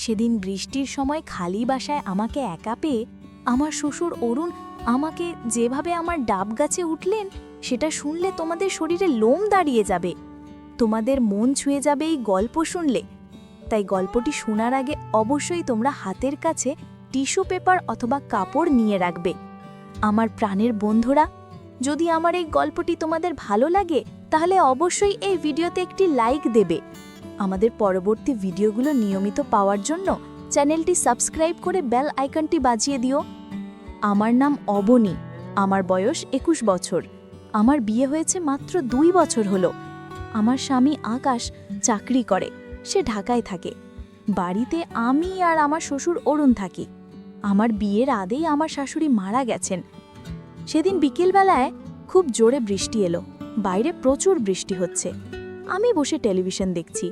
সেদিন বৃষ্টির সময় খালি বাসায় আমাকে একা পেয়ে আমার শ্বশুর অরুণ আমাকে যেভাবে আমার ডাব গাছে উঠলেন সেটা শুনলে তোমাদের শরীরে লোম দাঁড়িয়ে যাবে, তোমাদের মন ছুঁয়ে যাবে এই গল্প শুনলে। তাই গল্পটি শোনার আগে অবশ্যই তোমরা হাতের কাছে টিস্যু পেপার অথবা কাপড় নিয়ে রাখবে। আমার প্রাণের বন্ধুরা, যদি আমার এই গল্পটি তোমাদের ভালো লাগে তাহলে অবশ্যই এই ভিডিওতে একটি লাইক দেবে। আমাদের পরবর্তী ভিডিওগুলো নিয়মিত পাওয়ার জন্য চ্যানেলটি সাবস্ক্রাইব করে বেল আইকনটি বাজিয়ে দিও। আমার নাম অবনী, আমার বয়স 21 বছর। আমার বিয়ে হয়েছে মাত্র 2 বছর হলো। আমার স্বামী আকাশ চাকরি করে, সে ঢাকায় থাকে। বাড়িতে আমি আর আমার শ্বশুর অরুণ থাকি। আমার বিয়ের আগেই আমার শাশুড়ি মারা গেছেন। সেদিন বিকেলবেলায় খুব জোরে বৃষ্টি এলো, বাইরে প্রচুর বৃষ্টি হচ্ছে। আমি বসে টেলিভিশন দেখছি।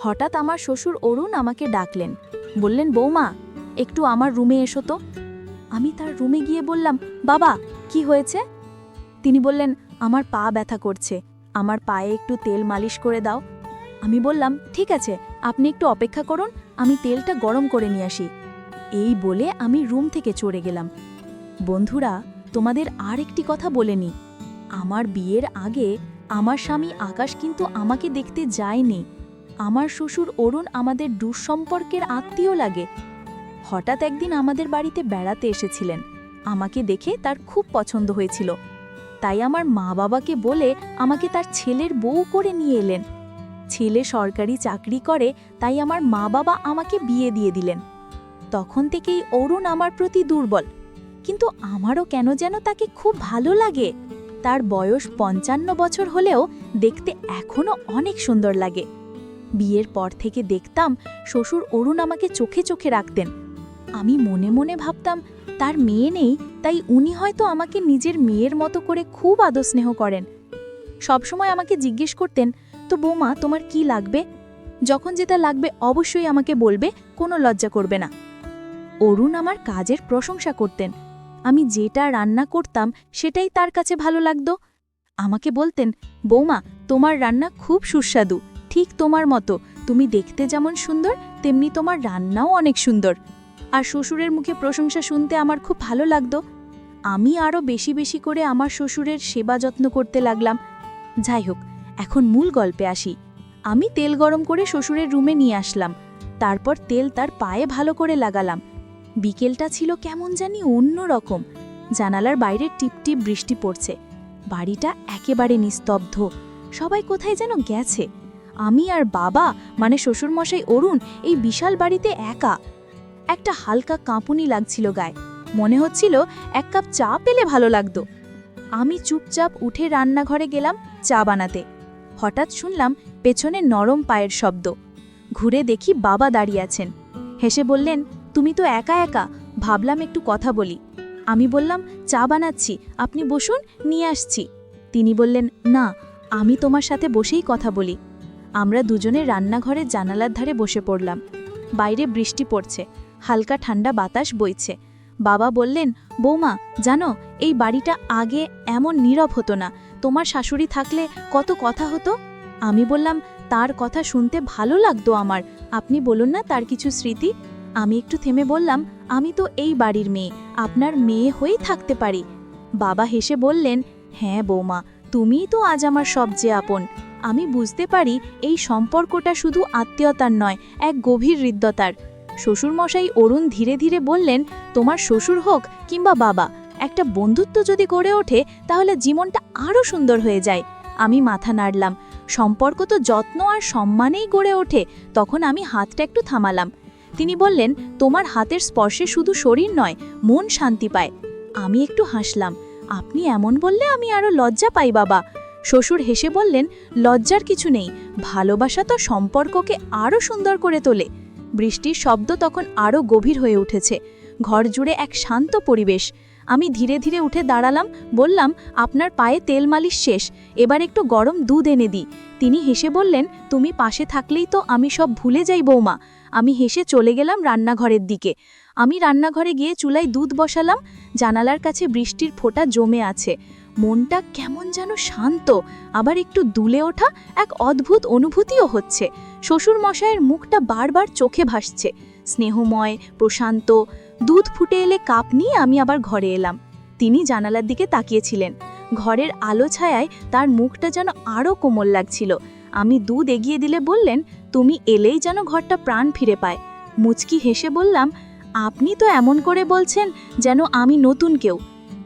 হঠাৎ আমার শ্বশুর অরুণ আমাকে ডাকলেন, বললেন, বৌমা একটু আমার রুমে এসো তো। আমি তার রুমে গিয়ে বললাম, বাবা কি হয়েছে? তিনি বললেন, আমার পা ব্যথা করছে, আমার পায়ে একটু তেল মালিশ করে দাও। আমি বললাম, ঠিক আছে, আপনি একটু অপেক্ষা করুন, আমি তেলটা গরম করে নিয়ে আসি। এই বলে আমি রুম থেকে চলে গেলাম। বন্ধুরা, তোমাদের আর একটি কথা বলে নিই। আমার বিয়ের আগে আমার স্বামী আকাশ কিন্তু আমাকে দেখতে যায়নি। আমার শ্বশুর অরুণ আমাদের দুঃসম্পর্কের আত্মীয় লাগে। হঠাৎ একদিন আমাদের বাড়িতে বেড়াতে এসেছিলেন। আমাকে দেখে তার খুব পছন্দ হয়েছিল, তাই আমার মা বাবাকে বলে আমাকে তার ছেলের বউ করে নিয়ে এলেন। ছেলে সরকারি চাকরি করে, তাই আমার মা বাবা আমাকে বিয়ে দিয়ে দিলেন। তখন থেকেই অরুণ আমার প্রতি দুর্বল, কিন্তু আমারও কেন যেন তাকে খুব ভালো লাগে। তার বয়স 55 বছর হলেও দেখতে এখনো অনেক সুন্দর লাগে। বিয়ের পর থেকে দেখতাম শ্বশুর অরুণ আমাকে চোখে চোখে রাখতেন। আমি মনে মনে ভাবতাম তার মেয়ে নেই, তাই উনি হয়তো আমাকে নিজের মেয়ের মতো করে খুব আদর স্নেহ করেন। সবসময় আমাকে জিজ্ঞেস করতেন, তো বৌমা তোমার কি লাগবে? যখন যেটা লাগবে অবশ্যই আমাকে বলবে, কোনো লজ্জা করবে না। অরুণ আমার কাজের প্রশংসা করতেন। আমি যেটা রান্না করতাম সেটাই তার কাছে ভালো লাগতো। আমাকে বলতেন, বৌমা তোমার রান্না খুব সুস্বাদু, ঠিক তোমার মতো। তুমি দেখতে যেমন সুন্দর তেমনি তোমার রান্নাও অনেক সুন্দর। আর শ্বশুরের মুখে প্রশংসা শুনতে আমার খুব ভালো লাগতো। আমি আরও বেশি বেশি করে আমার শ্বশুরের সেবা যত্ন করতে লাগলাম। যাই হোক, এখন মূল গল্পে আসি। আমি তেল গরম করে শ্বশুরের রুমে নিয়ে আসলাম। তারপর তেল তার পায়ে ভালো করে লাগালাম। বিকেলটা ছিল কেমন জানি অন্য রকম। জানালার বাইরে টিপটিপ বৃষ্টি পড়ছে। বাড়িটা একেবারে নিস্তব্ধ, সবাই কোথায় যেন গেছে। আমি আর বাবা মানে শ্বশুরমশাই অরুণ এই বিশাল বাড়িতে একা। একটা হালকা কাঁপুনি লাগছিল গায়ে, মনে হচ্ছিল এক কাপ চা পেলে ভালো লাগতো। আমি চুপচাপ উঠে রান্নাঘরে গেলাম চা বানাতে। হঠাৎ শুনলাম পেছনে নরম পায়ের শব্দ। ঘুরে দেখি বাবা দাঁড়িয়ে আছেন। হেসে বললেন, তুমি তো একা একা, ভাবলাম একটু কথা বলি। আমি বললাম, চা বানাচ্ছি, আপনি বসুন, নিয়ে আসছি। তিনি বললেন, না, আমি তোমার সাথে বসেই কথা বলি। আমরা দুজনে রান্নাঘরের জানালার ধারে বসে পড়লাম। বাইরে বৃষ্টি পড়ছে, হালকা ঠান্ডা বাতাস বইছে। বাবা বললেন, বৌমা জানো, এই বাড়িটা আগে এমন নীরব হতো না। তোমার শাশুড়ি থাকলে কত কথা হতো। আমি বললাম, তার কথা শুনতে ভালো লাগতো আমার। আপনি বলুন না তার কিছু স্মৃতি। আমি একটু থেমে বললাম, আমি তো এই বাড়ির মেয়ে, আপনার মেয়ে হয়েই থাকতে পারি। বাবা হেসে বললেন, হ্যাঁ বৌমা, তুমিই তো আজ আমার সবচেয়ে আপন। আমি বুঝতে পারি এই সম্পর্কটা শুধু আত্মীয়তার নয়, এক গভীর হৃদ্যতার। শ্বশুরমশাই অরুণ ধীরে ধীরে বললেন, তোমার শ্বশুর হোক কিংবা বাবা, একটা বন্ধুত্ব যদি গড়ে ওঠে তাহলে জীবনটা আরও সুন্দর হয়ে যায়। আমি মাথা নাড়লাম। সম্পর্ক তো যত্ন আর সম্মানেই গড়ে ওঠে। তখন আমি হাতটা একটু থামালাম। তিনি বললেন, তোমার হাতের স্পর্শে শুধু শরীর নয়, মন শান্তি পায়। আমি একটু হাসলাম। আপনি এমন বললে আমি আরও লজ্জা পাই বাবা। শ্বশুর হেসে বললেন, লজ্জার কিছু নেই, ভালোবাসা তো সম্পর্ককে আরও সুন্দর করে তোলে। বৃষ্টির শব্দ তখন আরও গভীর হয়ে উঠেছে। ঘর জুড়ে এক শান্ত পরিবেশ। আমি ধীরে ধীরে উঠে দাঁড়ালাম, বললাম, আপনার পায়ে তেল মালিশ শেষ, এবার একটু গরম দুধ এনে দিই। তিনি হেসে বললেন, তুমি পাশে থাকলেই তো আমি সব ভুলে যাই বৌমা। আমি হেসে চলে গেলাম রান্নাঘরের দিকে। আমি রান্নাঘরে গিয়ে চুলায় দুধ বসালাম। জানালার কাছে বৃষ্টির ফোঁটা জমে আছে। মনটা কেমন যেন শান্ত, আবার একটু দুলে ওঠা এক অদ্ভুত অনুভূতিও হচ্ছে। শ্বশুর মশাইয়ের মুখটা বারবার চোখে ভাসছে, স্নেহময়, প্রশান্ত। দুধ ফুটে এলে কাপ নিয়ে আমি আবার ঘরে এলাম। তিনি জানালার দিকে তাকিয়েছিলেন। ঘরের আলো ছায়ায় তার মুখটা যেন আরও কোমল লাগছিল। আমি দুধ এগিয়ে দিলে বললেন, তুমি এলেই যেন ঘরটা প্রাণ ফিরে পায়। মুচকি হেসে বললাম, আপনি তো এমন করে বলছেন যেন আমি নতুন কেউ।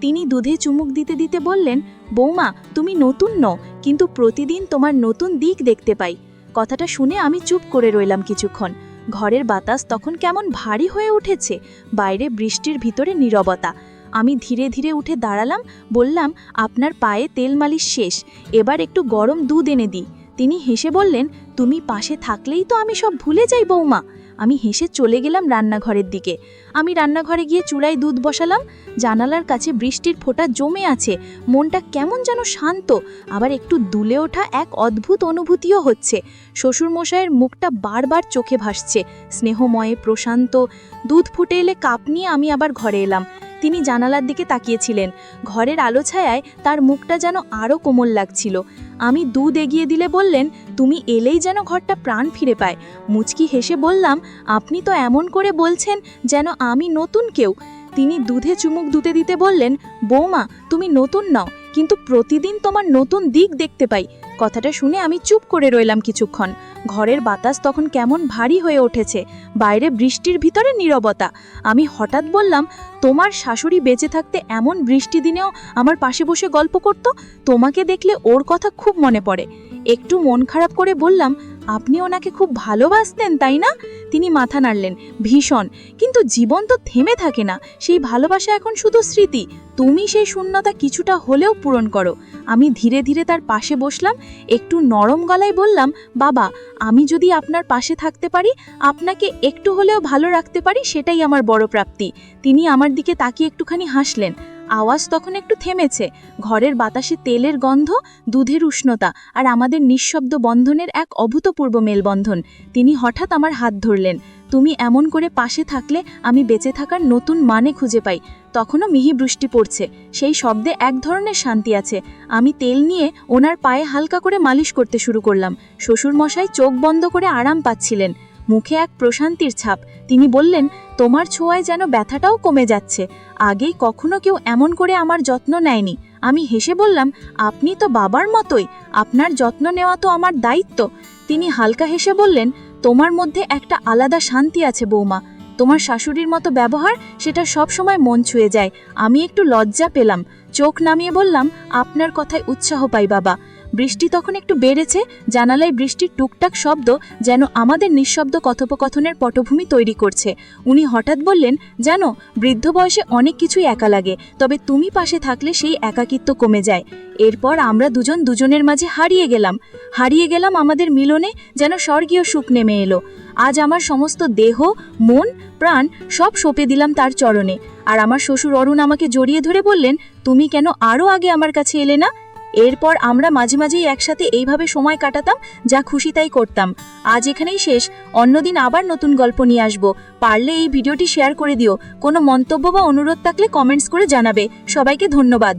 তিনি দুধে চুমুক দিতে দিতে বললেন, বৌমা, তুমি নতুন নও, কিন্তু প্রতিদিন তোমার নতুন দিক দেখতে পাই। কথাটা শুনে আমি চুপ করে রইলাম কিছুক্ষণ। ঘরের বাতাস তখন কেমন ভারী হয়ে উঠেছে, বাইরে বৃষ্টির ভিতরে নীরবতা। আমি ধীরে ধীরে উঠে দাঁড়ালাম, বললাম, আপনার পায়ে তেল মালিশ শেষ, এবার একটু গরম দুধ এনে দিই। তিনি হেসে বললেন, তুমি পাশে থাকলেই তো আমি সব ভুলে যাই বৌমা। আমি হেসে চলে গেলাম রান্নাঘরের দিকে। আমি রান্নাঘরে গিয়ে চুলায় দুধ বসালাম। জানালার কাছে বৃষ্টির ফোঁটা জমে আছে, মনটা কেমন যেন শান্ত, আবার একটু দুলে ওঠা এক অদ্ভুত অনুভূতিও হচ্ছে। শ্বশুরমশাইয়ের মুখটা বারবার চোখে ভাসছে, স্নেহময়ে, প্রশান্ত। দুধ ফুটে এলে কাপ নিয়ে আমি আবার ঘরে এলাম। তিনি জানালার দিকে তাকিয়েছিলেন। ঘরের আলো ছায়ায় তার মুখটা যেন আরও কোমল লাগছিল। আমি দুধ এগিয়ে দিলে বললেন, তুমি এলেই যেন ঘরটা প্রাণ ফিরে পায়। মুচকি হেসে বললাম, আপনি তো এমন করে বলছেন যেন আমি নতুন কেউ। তিনি দুধে চুমুক দিতে দিতে বললেন, বৌমা, তুমি নতুন নও, কিন্তু প্রতিদিন তোমার নতুন দিক দেখতে পাই। কথাটা শুনে আমি চুপ করে রইলাম কিছুক্ষণ। ঘরের বাতাস তখন কেমন ভারী হয়ে উঠেছে, বাইরে বৃষ্টির ভিতরে নীরবতা। আমি হঠাৎ বললাম, তোমার শাশুড়ি বেঁচে থাকতে এমন বৃষ্টি দিনেও আমার পাশে বসে গল্প করত। তোমাকে দেখলে ওর কথা খুব মনে পড়ে। একটু মন খারাপ করে বললাম, আপনি ওনাকে খুব ভালোবাসতেন তাই না? তিনি মাথা নাড়লেন, ভীষণ, কিন্তু জীবন তো থেমে থাকে না। সেই ভালোবাসা এখন শুধু স্মৃতি। তুমি সেই শূন্যতা কিছুটা হলেও পূরণ করো। আমি ধীরে ধীরে তার পাশে বসলাম, একটু নরম গলায় বললাম, বাবা, আমি যদি আপনার পাশে থাকতে পারি, আপনাকে একটু হলেও ভালো রাখতে পারি, সেটাই আমার বড় প্রাপ্তি। তিনি আমার দিকে তাকিয়ে একটুখানি হাসলেন। আওয়াজ তখন একটু থেমেছে। ঘরের বাতাসে তেলের গন্ধ, দুধের উষ্ণতা আর আমাদের নিঃশব্দ বন্ধনের এক অভূতপূর্ব মেলবন্ধন। তিনি হঠাৎ আমার হাত ধরলেন। তুমি এমন করে পাশে থাকলে আমি বেঁচে থাকার নতুন মানে খুঁজে পাই। তখনও মিহি বৃষ্টি পড়ছে, সেই শব্দে এক ধরনের শান্তি আছে। আমি তেল নিয়ে ওনার পায়ে হালকা করে মালিশ করতে শুরু করলাম। শ্বশুরমশাই চোখ বন্ধ করে আরাম পাচ্ছিলেন, মুখে এক প্রশান্তির ছাপ। তিনি বললেন, তোমার ছোঁয়ায় যেন ব্যথাটাও কমে যাচ্ছে। আগেই কখনো কেউ এমন করে আমার যত্ন নেয়নি। আমি হেসে বললাম, আপনি তো বাবার মতোই, আপনার যত্ন নেওয়া তো আমার দায়িত্ব। তিনি হালকা হেসে বললেন, তোমার মধ্যে একটা আলাদা শান্তি আছে বৌমা। তোমার শাশুড়ির মতো ব্যবহার, সেটা সব সময় মন ছুঁয়ে যায়। আমি একটু লজ্জা পেলাম, চোখ নামিয়ে বললাম, আপনার কথায় উৎসাহ পাই বাবা। বৃষ্টি তখন একটু বেড়েছে, জানালায় বৃষ্টির টুকটাক শব্দ যেন আমাদের নিঃশব্দ কথোপকথনের পটভূমি তৈরি করছে। উনি হঠাৎ বললেন, জানো, বৃদ্ধ বয়সে অনেক কিছুই একা লাগে, তবে তুমি পাশে থাকলে সেই একাকিত্ব কমে যায়। এরপর আমরা দুজন দুজনের মাঝে হারিয়ে গেলাম আমাদের মিলনে, যেন স্বর্গীয় সুখ নেমে এলো। আজ আমার সমস্ত দেহ, মন, প্রাণ সব সঁপে দিলাম তার চরণে। আর আমার শ্বশুর অরুণ আমাকে জড়িয়ে ধরে বললেন, তুমি কেন আরও আগে আমার কাছে এলে না? এরপর আমরা মাঝে মাঝেই একসাথে এইভাবে সময় কাটাতাম, যা খুশি তাই করতাম। আজ এখানেই শেষ, অন্যদিন আবার নতুন গল্প নিয়ে আসবো। পারলে এই ভিডিওটি শেয়ার করে দিও। কোনো মন্তব্য বা অনুরোধ থাকলে কমেন্টস করে জানাবে। সবাইকে ধন্যবাদ।